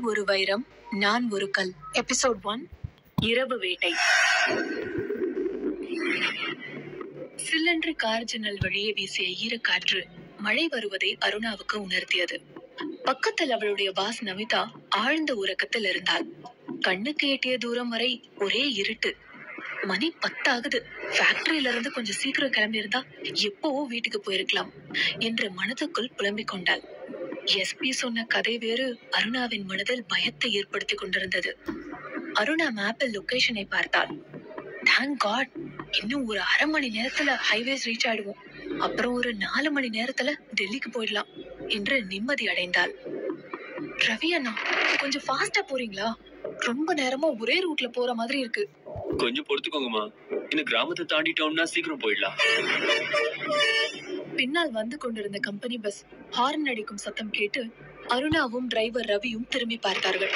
ஒரு வைரம், நான் ஒரு கல். எபிசோட் 1, இரவு வேட்டை. சில்லென்று கார் ஜன்னல் வழியே வீசிய ஈரக்காற்று மழை வருவதை அருணாவுக்கு உணர்த்தியது. பக்கத்தில் அவளுடைய பாஸ் நமிதா ஆழ்ந்த உறக்கத்தில் இருந்தாள். கண்ணுக்கு எட்டிய தூரம் வரை ஒரே இருட்டு. மணி 10 ஆகுது. ஃபேக்டரியில இருந்து கொஞ்சம் சீக்கிரம் கிளம்பி இருந்தா எப்பவோ வீட்டுக்கு போயிருக்கலாம் என்று மனதுக்குள் புலம்பிக் கொண்டாள். எஸ்பி சொன்ன கதை வேறு அருணாவின் மனதில் பயத்தை ஏற்படுத்தி கொண்டிருந்தது. அருணா மேப்பில் லொகேஷனை பார்த்தாள். தேங்க் காட், இன்னும் ஒரு அரை மணி நேரத்துல ஹைவேஸ் ரீச் ஆயிடுவோம். அப்புறம் ஒரு 4 மணி நேரத்துல டெல்லிக்கு போயிடலாம் என்று நிம்மதி அடைந்தாள். ரவி அண்ணா, கொஞ்சம் ஃபாஸ்டா போறீங்களா? ரொம்ப நேரமா ஒரே ரூட்ல போற மாதிரி இருக்கு. கொஞ்சம் பொறுத்துக்கோங்கம்மா, இந்த கிராமத்தை தாண்டிட்டோம்னா சீக்கிரம் போயிடலாம். பின்னால் வந்து கொண்டிருந்த கம்பெனி பஸ் ஹார்ன் அடிக்கும் சத்தம் கேட்டு அருணாவும் டிரைவர் ரவியும் திரும்பி பார்த்தார்கள்.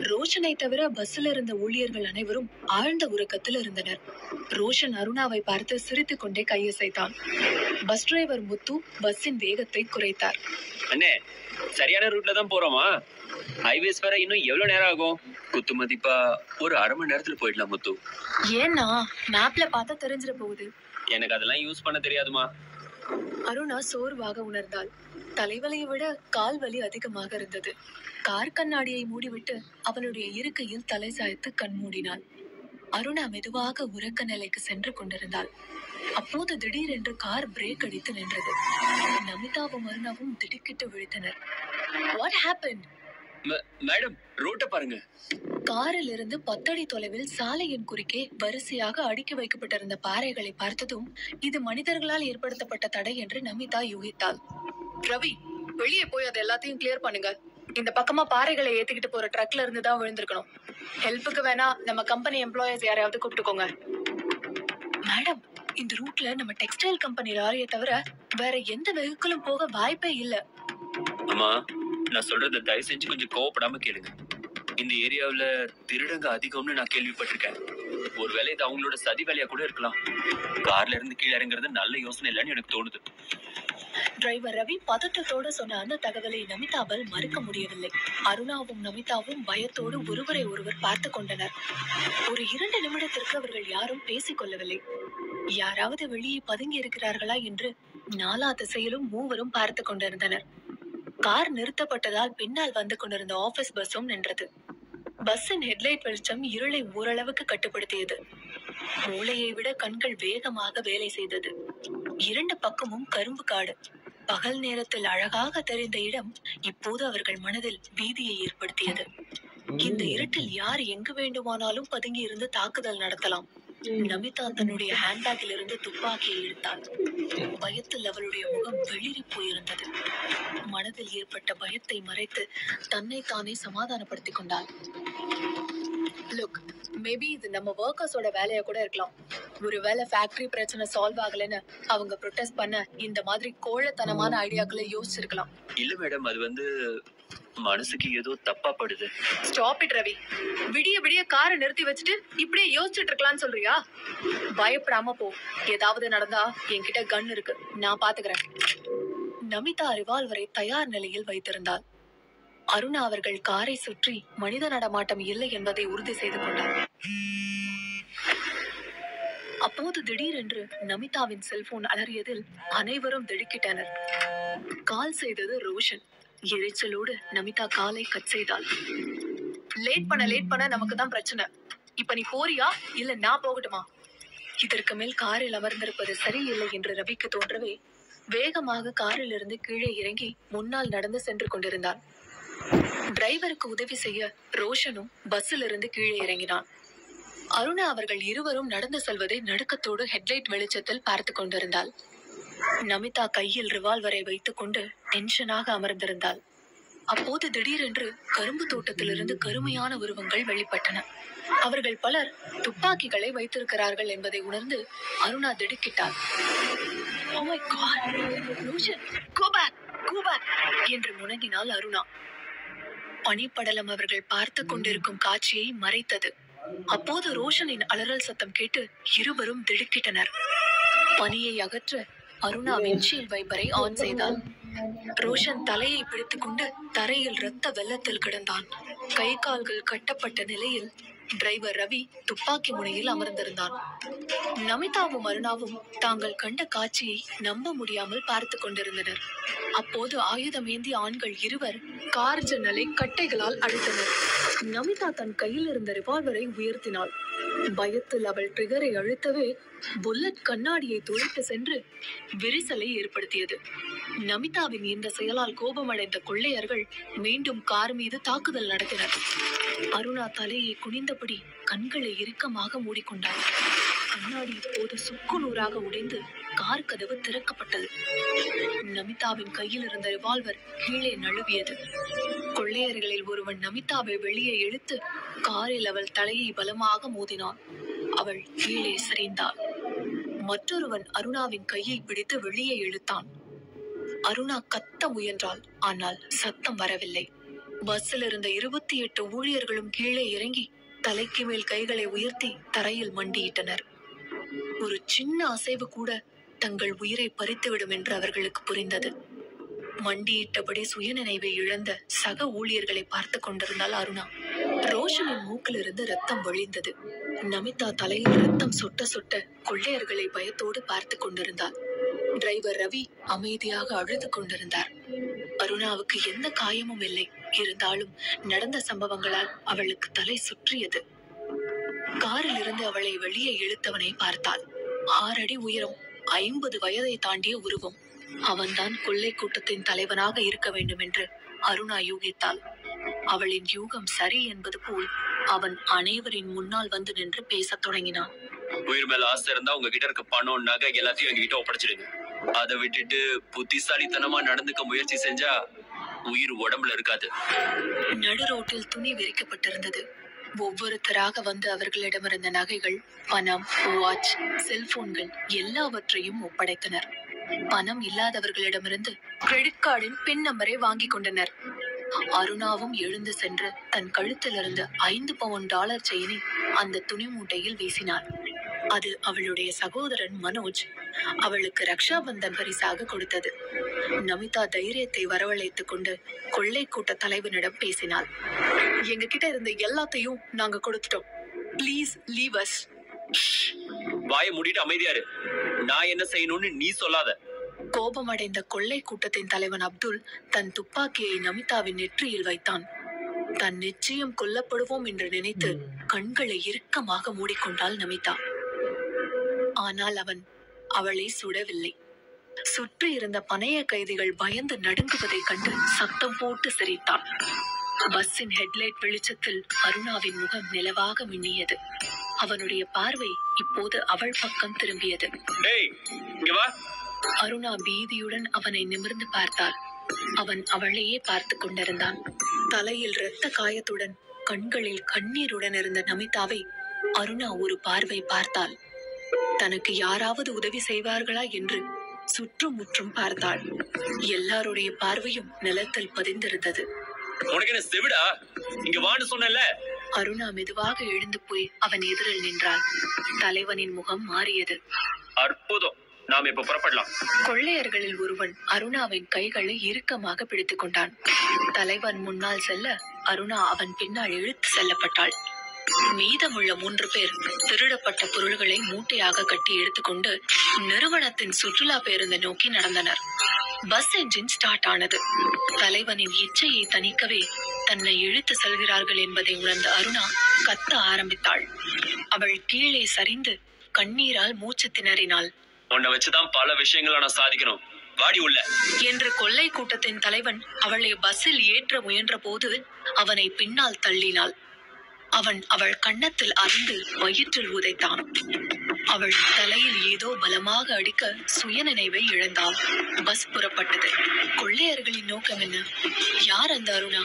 ரோஷனை தவிர பஸ்ஸில் இருந்த ஊழியர்கள் அனைவரும் ஆழ்ந்த உறக்கத்தில் இருந்தனர். ரோஷன் அருணாவை பார்த்து சிரித்துக் கொண்டே கையசைத்தான். பஸ் டிரைவர் முத்து பஸ்ஸின் வேகத்தை குறைத்தார். அண்ணே, சரியான ரூட்ல தான் போறோமா? ஹைவேஸ் வர இன்னும் எவ்வளவு நேரம் ஆகும்? குத்து மதிப்பா ஒரு அரை மணி நேரத்துல போயிடலாம் முத்து. ஏன்னா மேப்ல பார்த்தா தெரிஞ்சிட போகுது. எனக்கு அதெல்லாம் யூஸ் பண்ண தெரியாதுமா. அருணா சோர்வாக உணர்ந்தாள். தலைவலியை விட கால் வலி அதிகமாக இருந்தது. கார் கண்ணாடியை மூடிவிட்டு அவளுடைய இருக்கையில் தலை சாய்த்து கண் மூடினாள். அருணா மெதுவாக உறக்க நிலைக்கு சென்று கொண்டிருந்தாள். அப்போது திடீரென்று கார் பிரேக் அடித்து நின்றது. நமிதாவும் அருணாவும் திடுக்கிட்டு விழித்தனர். What happened? மேடம், ரோட்டை பாருங்க. காரில் இருந்து 10 அடி தொலைவில் சாலையின் குறுக்கே வரிசையாக அடுக்கி வைக்கப்பட்டிருந்த பாறைகளை பார்த்ததும் இது மனிதர்களால் ஏற்படுத்தப்பட்ட தடை என்று நமிதா யூகித்தாள். ரவி, வெளியே போய் அது எல்லாத்தையும் கிளியர் பண்ணுங்க. இந்த பக்கமா பாறைகளை ஏத்திக்கிட்டு போற ட்ரக்ல இருந்து தான் விழுந்திருக்கணும். ஹெல்ப்புக்கு வேணா நம்ம கம்பெனி எம்ப்ளாயர்ஸ் யாரையாவது கூப்பிட்டுக்கோங்க. மேடம், இந்த ரூட்ல நம்ம டெக்ஸ்டைல் கம்பெனி லாரியை தவிர வேற எந்த வெஹிக்கிளும் போக வாய்ப்பே இல்ல. அம்மா, நான் சொல்றத தயவு செஞ்சு கொஞ்சம் கோவப்படாம கேளுங்க. இந்த ஏரியாவுல திருடங்க அதிகம்னு நான் கேள்விப்பட்டிருக்கேன். ஒருவேளை இது அவங்களோட சதி வேலையா கூட இருக்கலாம். கார்ல இருந்து கீழே இறங்குறது நல்ல யோசனை இல்லைன்னு எனக்கு தோணுது. டிரைவர் ரவி பதட்டத்தோடு சொன்ன அந்த தகவலை நமிதாவால் மறுக்க முடியவில்லை. அருணாவும் நமிதாவும் பயத்தோடு ஒருவரை ஒருவர் பார்த்து கொண்டனர். ஒரு 2 நிமிடத்திற்கு அவர்கள் யாரும் பேசிக் கொள்ளவில்லை. யாராவது வெளியே பதுங்கி இருக்கிறார்களா என்று நாலா திசையிலும் மூவரும் பார்த்து கொண்டிருந்தனர். கார் நிறுத்தப்பட்டதால் பின்னால் வந்து கொண்டிருந்த ஆபீஸ் பஸ்ஸும் நின்றது. பஸ்ஸின் ஹெட்லைட் வெளிச்சம் இருளை ஓரளவுக்கு கட்டுப்படுத்தியது. மூளையை விட கண்கள் வேகமாக வேலை செய்தது. 2 பக்கமும் கரும்பு காடு. பகல் நேரத்தில் அழகாக தெரிந்த இடம் இப்போது அவர்கள் மனதில் பீதியை ஏற்படுத்தியது. இந்த இருட்டில் யார் எங்கு வேண்டுமானாலும் பதுங்கி இருந்து தாக்குதல் நடத்தலாம். நமிதா தன்னுடைய ஹேண்ட்பேக்கில் இருந்து துப்பாக்கியை இழுத்தாள். பயத்தில் அவளுடைய முகம் வெளிரி போயிருந்தது. மனதில் ஏற்பட்ட பயத்தை மறைத்து தன்னை தானே சமாதானப்படுத்திக் கொண்டாள். லுக், மேபி இது நம்ம ஒர்க்கர்ஸோட வேலையா கூட இருக்கலாம். ஒருவேளை ஃபேக்டரி பிரச்சனை சால்வ் ஆகலைன்னு அவங்க ப்ரொடெஸ்ட் பண்ண இந்த மாதிரி கோழைத்தனமான ஐடியாக்களை யோசிச்சிருக்கலாம். இல்ல மேடம், அது வந்து மனசுக்கு ஏதோ தப்பா படுது. Stop it Ravi. விடிய விடிய காரை நிறுத்தி வச்சுட்டு இப்படியே யோசிச்சுட்டு இருக்கலாம்னு சொல்றியா? பயப்படாம போ. ஏதாவது நடந்தா என்கிட்ட கன் இருக்கு, நான் பாத்துக்கிறேன். நமிதா ரிவால்வரை தயார் நிலையில் வைத்திருந்தாள். அருணா அவர்கள் காரை சுற்றி மனித நடமாட்டம் இல்லை என்பதை உறுதி செய்து கொண்டார். அப்போது திடீரென்று நமிதாவின் செல்போன் அலறியதில் அனைவரும் திடுக்கிட்டனர். கால் செய்தது ரோஷன். எரிச்சலோடு நமிதா காலை கட் செய்தாள். லேட் பண்ண நமக்கு தான் பிரச்சனை. இப்ப நீ போறியா இல்ல நான் போகட்டுமா? இதற்கு மேல் காரில் அமர்ந்திருப்பது சரியில்லை என்று ரவிக்கு தோன்றவே வேகமாக காரில் இருந்து கீழே இறங்கி முன்னால் நடந்து சென்று கொண்டிருந்தான். டிரைவருக்கு உதவி செய்ய ரோஷனும் பஸ்ஸில் இருந்து கீழே இறங்கினான். அருணா அவர்கள் இருவரும் நடந்து செல்வதை நடுக்கத்தோடு ஹெட்லைட் வெளிச்சத்தில் பார்த்து கொண்டிருந்தாள். நமிதா கையில் ரிவால்வரை வைத்துக் கொண்டு டென்ஷனாக அமர்ந்திருந்தாள். அப்போது திடீரென்று கரும்பு தோட்டத்திலிருந்து கருமையான உருவங்கள் வெளிப்பட்டன. அவர்கள் பலர் துப்பாக்கிகளை வைத்திருக்கிறார்கள் என்பதை உணர்ந்து Aruna திடுக்கிட்டாள். Oh my God! Roshan, go back, go back என்று முனகினாள் அருணா. பனிப்படலம் அவர்கள் பார்த்து கொண்டிருக்கும் காட்சியை மறைத்தது. அப்போது ரோஷனின் அலறல் சத்தம் கேட்டு இருவரும் திடுக்கிட்டனர். பனியை அகற்ற அருணா விண்ட்ஷீல்ட் வைப்பரை ஆன் செய்தாள். ரோஷன் தலையை பிடித்துக்கொண்டு தரையில் இரத்த வெள்ளத்தில் கிடந்தான். கை கால்கள் கட்டப்பட்ட நிலையில் டிரைவர் ரவி துப்பாக்கி முனையில் அமர்ந்திருந்தான். நமிதாவும் அருணாவும் தாங்கள் கண்ட காட்சியை நம்ப முடியாமல் பார்த்து கொண்டிருந்தனர். அப்போது ஆயுதமேந்தி ஆண்கள் இருவர் கார் ஜன்னலை கட்டைகளால் அடைத்தனர். நமிதா தன் கையில் இருந்த ரிவால்வரை உயர்த்தினாள். பயத்தில் அவள் ட்ரிகரை அழுத்தவே புல்லட் கண்ணாடியை துளைத்து சென்று விரிசலை ஏற்படுத்தியது. நமிதாவின் இந்த செயலால் கோபமடைந்த கொள்ளையர்கள் மீண்டும் கார் மீது தாக்குதல் நடத்தினர். அருணா தலையை குனிந்தபடி கண்களை இறுக்கமாக மூடிக்கொண்டாள். கண்ணாடி இப்போது சுக்கு நூறாக உடைந்து கார் கதவு திறக்கப்பட்டது. நமிதாவின் கையில் இருந்த ரிவால்வர் கீழே நழுவியது. கொள்ளையர்களில் ஒருவன் நமிதாவை வெளியே இழுத்து காரில் அவள் தலையை பலமாக மோதினான். அவள் கீழே சரிந்தாள். மற்றொருவன் அருணாவின் கையை பிடித்து வெளியே இழுத்தான். அருணா கத்த முயன்றாள். ஆனால் சத்தம் வரவில்லை. பஸ்ஸில் இருந்த 28 ஊழியர்களும் கீழே இறங்கி தலைக்கு மேல் கைகளை உயர்த்தி தரையில் மண்டியிட்டனர். ஒரு சின்ன அசைவு கூட தங்கள் உயிரை பறித்துவிடும் என்று அவர்களுக்கு புரிந்தது. மண்டியிட்டபடி சுயநினைவை இழந்த சக ஊழியர்களை பார்த்து கொண்டிருந்தாள் அருணா. ரோஷனின் மூக்கிலிருந்து ரத்தம் வழிந்தது. நமிதா தலையில் ரத்தம் சொட்ட சொட்ட கொள்ளையர்களை பயத்தோடு பார்த்து கொண்டிருந்தார். டிரைவர் ரவி அமைதியாக அழுது கொண்டிருந்தார். அருணாவுக்கு எந்த காயமும் இல்லை. இருந்தாலும் நடந்த சம்பவங்களால் அவளுக்கு தலை சுற்றியது. காரில் இருந்து அவளை வெளியே இழுத்தவனை பார்த்தாள். 6 அடி உயரம், 50 வயதை தாண்டிய உருவம். அவன்தான் கொள்ளை கூட்டத்தின் தலைவனாக இருக்க வேண்டும் என்று அருணா யூகித்தாள். அவளின் யூகம் சரி என்பது போல் அவன் அனைவரின் முன்னால் வந்து நின்று பேசத் தொடங்கினான். உயிர் மேல ஆசை இருந்தா உங்ககிட்ட இருக்க பணம் நகை எல்லாத்தையும் எங்ககிட்ட ஒப்படைச்சிடுங்க. அதை விட்டுட்டு புத்திசாலித்தனமா நடந்துக்க முயற்சி செஞ்சா உயிர் உடம்புல இருக்காது. நடு ரோட்டில் துணி விரிக்கப்பட்டிருந்தது. ஒவ்வொருத்தராக வந்து அவர்களிடமிருந்த நகைகள், பணம், வாட்ச், செல்போன்கள் எல்லாவற்றையும் ஒப்படைத்தனர். பணம் இல்லாதவர்களிடமிருந்து கிரெடிட் கார்டின் பின் நம்பரை வாங்கிக் கொண்டனர். அருணாவும் எழுந்து சென்று தன் கழுத்தில் இருந்த 5 பவுண்ட் டாலர் செயினை அந்த துணி மூட்டையில் வீசினாள். அது அவளுடைய சகோதரன் மனோஜ் அவளுக்கு ரக்ஷாபந்தன் பரிசாக கொடுத்தது. நமிதா தைரியத்தை வரவழைத்துக் கொண்டு கொள்ளை கூட்ட தலைவனிடம் பேசினாள். எங்க கிட்ட இருந்த எல்லாத்தையும் நாங்க கொடுத்துட்டோம். Please leave as. வாயை மூடிட்டு அமைதியாரு. நான் என்ன செய்யணும்னு நீ சொல்லாத. கோபமடைந்த கொள்ளை கூட்டத்தின் தலைவன் அப்துல் தன் துப்பாக்கியை நமிதாவின் நெற்றியில் வைத்தான். தன் நிச்சயம் கொல்லப்படுவோம் என்று நினைத்து கண்களை இறுக்கமாக மூடிக்கொண்டாள் நமிதா. ஆனால் அவன் அவளை சுடவில்லை. சுற்றி இருந்த பணைய கைதிகள் பயந்து நடுங்குவதைக் கண்டு சத்தம் போட்டு சிரித்தான். பஸ்ஸின் ஹெட்லைட் வெளிச்சத்தில் அருணாவின் முகம் நிலவாக மின்னியது. அவனுடைய பார்வை இப்போது அவள் பக்கம் திரும்பியது. அருணா பீதியுடன் அவனை நிமிர்ந்து பார்த்தாள். அவன் அவளையே பார்த்து கொண்டிருந்தான். தலையில் இரத்த காயத்துடன் கண்களில் கண்ணீருடன் இருந்த நமிதாவை அருணா ஒரு பார்வை பார்த்தாள். தனக்கு யாராவது உதவி செய்வார்களா என்று சுற்றும் முற்றும் பார்த்தாள். எல்லாருடைய பார்வையும் நிலத்தில் பதிந்திருந்தது. அருணா மெதுவாக எழுந்து போய் அவன் எதிரில் நின்றாள். தலைவனின் முகம் மாறியது. அற்புதம், நாம் இப்ப புறப்படலாம். கொள்ளையர்களில் ஒருவன் அருணாவின் கைகளை இறுக்கமாக பிடித்துக் கொண்டான். தலைவன் முன்னால் செல்ல அருணா அவன் பின்னால் இழுத்து செல்லப்பட்டாள். மீதமுள்ள 3 பேர் திருடப்பட்ட பொருள்களை மூட்டையாக கட்டி எடுத்துக்கொண்டு நிறுவனத்தின் சுற்றுலா பேருந்து நோக்கி நடந்தனர். பஸ் என்ஜின் ஸ்டார்ட் ஆனது. தலைவனின் இச்சையை தணிக்கவே தன்னை இழுத்து செல்கிறார்கள் என்பதை உணர்ந்த அருணா கத்த ஆரம்பித்தாள். அவள் கீழே சரிந்து கண்ணீரால் மூச்சு திணறினாள். உன்னை வச்சுதான் பல விஷயங்களை நான் சாதிக்கணும், வாடி உள்ள என்று கொள்ளை கூட்டத்தின் தலைவன் அவளை பஸ்ஸில் ஏற்ற முயன்ற போது அவனை பின்னால் தள்ளினாள். அவன் அவள் கன்னத்தில் அறைந்து வயிற்றில் உதைத்தான். அவள் தலையில் ஏதோ பலமாக அடிக்க சுயநினைவை இழந்தாள். பஸ் புறப்பட்டது. கொள்ளையர்களின் நோக்கம் என்ன? யார் அந்த அருணா?